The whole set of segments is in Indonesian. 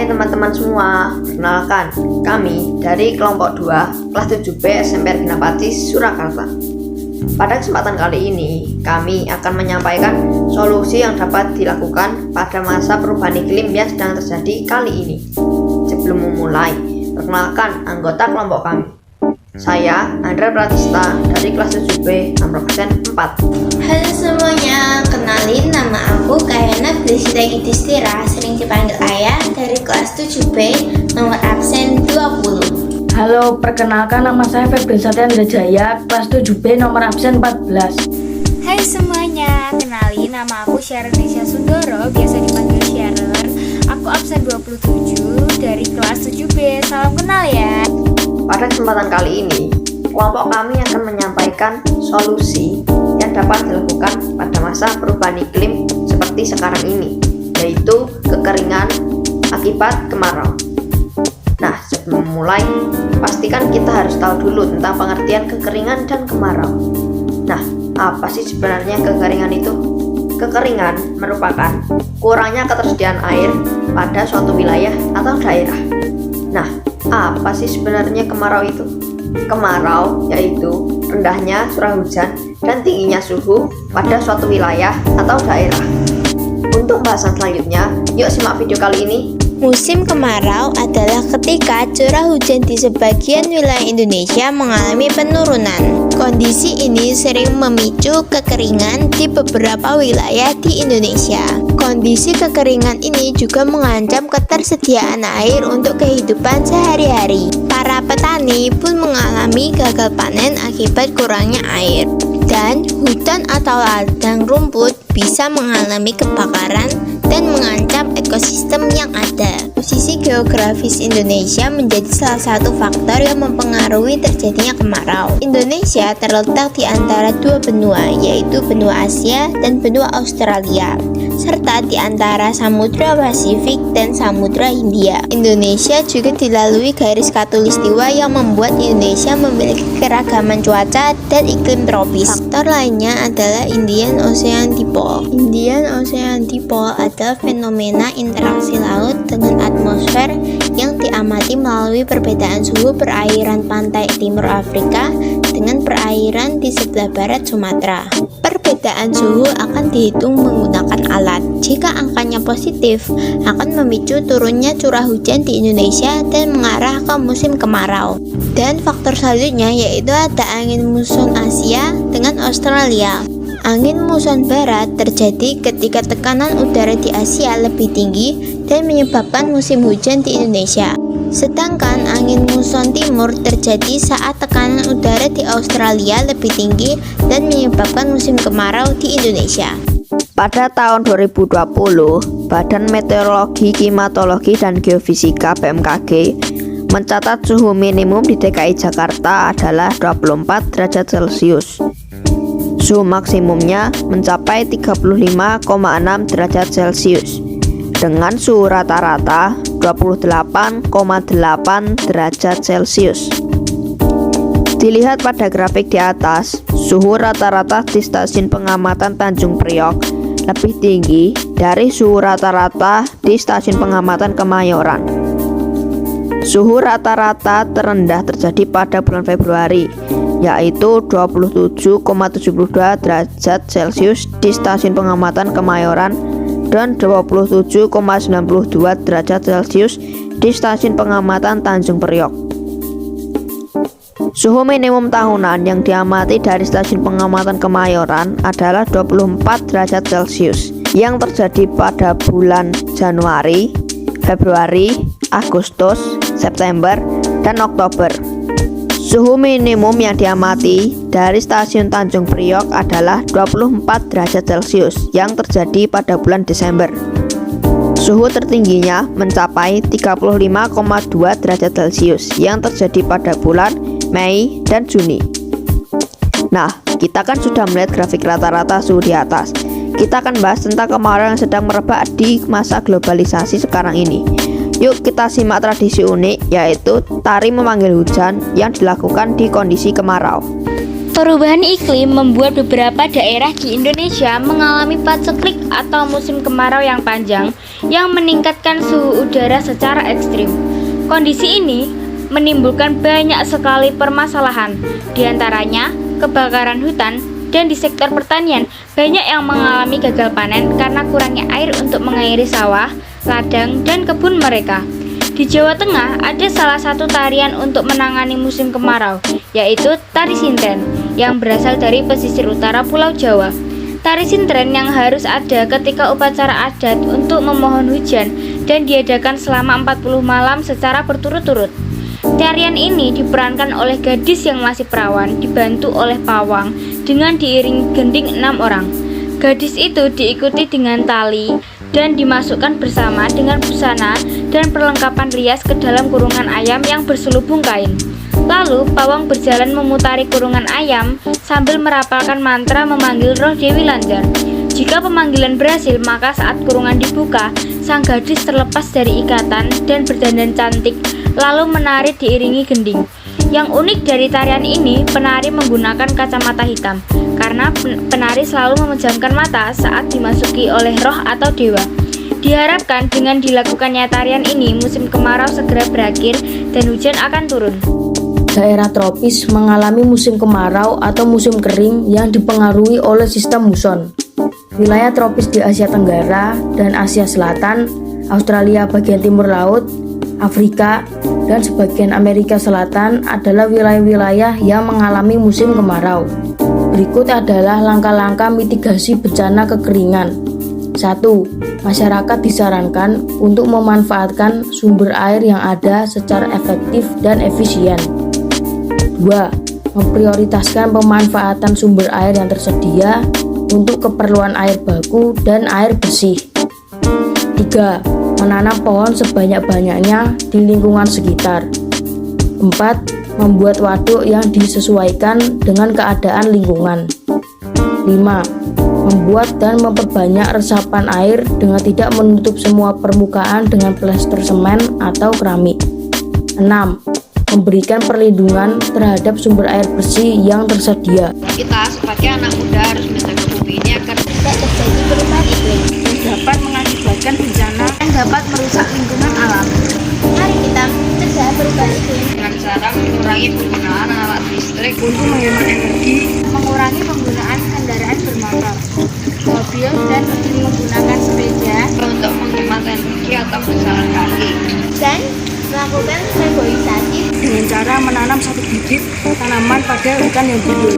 Hai teman-teman semua, perkenalkan kami dari kelompok 2 kelas 7B SMP Ginapati, Surakarta. Pada kesempatan kali ini, kami akan menyampaikan solusi yang dapat dilakukan pada masa perubahan iklim yang sedang terjadi kali ini. Sebelum memulai, perkenalkan anggota kelompok kami. Saya Andra Pratista dari kelas 7B nomor absen 4. Halo semuanya, kenalin nama aku Kayana Glisida Idistira, sering dipanggil Ayah, dari kelas 7B nomor absen 20. Halo, perkenalkan nama saya Febri Satyandra Jaya, kelas 7B nomor absen 14. Hai semuanya, kenalin nama aku Sharonisha Sundoro, biasa dipanggil Sharon. Aku absen 27 dari kelas 7B, salam kenal ya. Pada kesempatan kali ini, kelompok kami akan menyampaikan solusi yang dapat dilakukan pada masa perubahan iklim seperti sekarang ini, yaitu kekeringan akibat kemarau. Nah, sebelum memulai, pastikan kita harus tahu dulu tentang pengertian kekeringan dan kemarau. Nah, apa sih sebenarnya kekeringan itu? Kekeringan merupakan kurangnya ketersediaan air pada suatu wilayah atau daerah. Nah, apa sih sebenarnya kemarau itu? Kemarau yaitu rendahnya curah hujan dan tingginya suhu pada suatu wilayah atau daerah. Untuk bahasan selanjutnya, yuk simak video kali ini. Musim kemarau adalah ketika curah hujan di sebagian wilayah Indonesia mengalami penurunan. Kondisi ini sering memicu kekeringan di beberapa wilayah di Indonesia. Kondisi kekeringan ini juga mengancam ketersediaan air untuk kehidupan sehari-hari. Para petani pun mengalami gagal panen akibat kurangnya air. Dan hutan atau ladang rumput bisa mengalami kebakaran dan mengancam ekosistem yang ada. Posisi geografis Indonesia menjadi salah satu faktor yang mempengaruhi terjadinya kemarau. Indonesia terletak di antara dua benua, yaitu benua Asia dan benua Australia, serta di antara Samudra Pasifik dan Samudra Hindia. Indonesia juga dilalui garis khatulistiwa yang membuat Indonesia memiliki keragaman cuaca dan iklim tropis. Faktor lainnya adalah Indian Ocean Dipole. Indian Ocean Dipole adalah fenomena interaksi laut dengan atmosfer yang diamati melalui perbedaan suhu perairan pantai timur Afrika dengan perairan di sebelah barat Sumatera. Perbedaan suhu akan dihitung menggunakan alat. Jika angkanya positif, akan memicu turunnya curah hujan di Indonesia dan mengarah ke musim kemarau. Dan faktor selanjutnya yaitu ada angin muson Asia dengan Australia. Angin muson barat terjadi ketika tekanan udara di Asia lebih tinggi dan menyebabkan musim hujan di Indonesia. Sedangkan angin muson timur terjadi saat tekanan udara di Australia lebih tinggi dan menyebabkan musim kemarau di Indonesia. Pada tahun 2020, Badan Meteorologi, Klimatologi, dan Geofisika (BMKG) mencatat suhu minimum di DKI Jakarta adalah 24 derajat Celcius. Suhu maksimumnya mencapai 35,6 derajat Celcius dengan suhu rata-rata 28,8 derajat Celcius. Dilihat pada grafik di atas, suhu rata-rata di stasiun pengamatan Tanjung Priok lebih tinggi dari suhu rata-rata di stasiun pengamatan Kemayoran. Suhu rata-rata terendah terjadi pada bulan Februari, yaitu 27,72 derajat Celcius di stasiun pengamatan Kemayoran dan 27,92 derajat Celcius di stasiun pengamatan Tanjung Priok. Suhu minimum tahunan yang diamati dari stasiun pengamatan Kemayoran adalah 24 derajat Celcius yang terjadi pada bulan Januari, Februari, Agustus, September, dan Oktober. Suhu minimum yang diamati dari stasiun Tanjung Priok adalah 24 derajat Celcius yang terjadi pada bulan Desember. Suhu tertingginya mencapai 35,2 derajat Celcius yang terjadi pada bulan Mei dan Juni. Nah, kita kan sudah melihat grafik rata-rata suhu di atas. Kita akan bahas tentang kemarau yang sedang merebak di masa globalisasi sekarang ini. Yuk kita simak tradisi unik, yaitu tari memanggil hujan yang dilakukan di kondisi kemarau. Perubahan iklim membuat beberapa daerah di Indonesia mengalami paceklik atau musim kemarau yang panjang yang meningkatkan suhu udara secara ekstrim. Kondisi ini menimbulkan banyak sekali permasalahan, diantaranya kebakaran hutan, dan di sektor pertanian banyak yang mengalami gagal panen karena kurangnya air untuk mengairi sawah, ladang, dan kebun mereka. Di Jawa Tengah ada salah satu tarian untuk menangani musim kemarau, yaitu Tari Sintren, yang berasal dari pesisir utara Pulau Jawa. Tari Sintren yang harus ada ketika upacara adat untuk memohon hujan dan diadakan selama 40 malam secara berturut-turut. Tarian ini diperankan oleh gadis yang masih perawan dibantu oleh pawang dengan diiringi gending 6 orang. Gadis itu diikuti dengan tali dan dimasukkan bersama dengan busana dan perlengkapan rias ke dalam kurungan ayam yang berselubung kain. Lalu pawang berjalan memutari kurungan ayam sambil merapalkan mantra memanggil roh Dewi Lanjar. Jika pemanggilan berhasil, maka saat kurungan dibuka, sang gadis terlepas dari ikatan dan berdandan cantik, lalu menari diiringi gending. Yang unik dari tarian ini, penari menggunakan kacamata hitam, karena penari selalu memejamkan mata saat dimasuki oleh roh atau dewa. Diharapkan dengan dilakukannya tarian ini, musim kemarau segera berakhir dan hujan akan turun. Daerah tropis mengalami musim kemarau atau musim kering yang dipengaruhi oleh sistem muson. Wilayah tropis di Asia Tenggara dan Asia Selatan, Australia bagian timur laut, Afrika, dan sebagian Amerika Selatan adalah wilayah-wilayah yang mengalami musim kemarau. Berikut adalah langkah-langkah mitigasi bencana kekeringan. 1. Masyarakat disarankan untuk memanfaatkan sumber air yang ada secara efektif dan efisien. 2. Memprioritaskan pemanfaatan sumber air yang tersedia untuk keperluan air baku dan air bersih. 3. Menanam pohon sebanyak-banyaknya di lingkungan sekitar. 4. Membuat waduk yang disesuaikan dengan keadaan lingkungan. 5. Membuat dan memperbanyak resapan air dengan tidak menutup semua permukaan dengan plester semen atau keramik. 6. Memberikan perlindungan terhadap sumber air bersih yang tersedia. Kita sebagai anak muda harus menjaga bumi ini agar Tidak terjadi perubahan iklim. Dapat mengakibatkan bencana yang dapat merusak lingkungan alam. Mari kita mencegah perubahan iklim. dengan cara mengurangi penggunaan alat listrik Untuk menghemat energi, Mengurangi penggunaan kendaraan bermotor, mobil, dan menggunakan sepeda. untuk menghemat energi atau berjalan kaki. Dan melakukan reboisasi. dengan cara menanam satu bibit tanaman pada hutan yang gundul.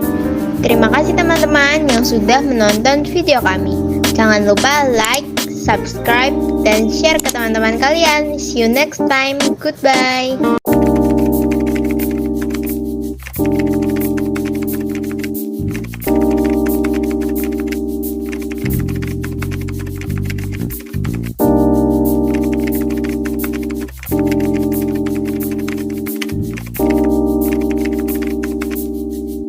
Terima kasih teman-teman yang sudah menonton video kami. Jangan lupa like, subscribe, dan share ke teman-teman kalian. See you next time. Goodbye.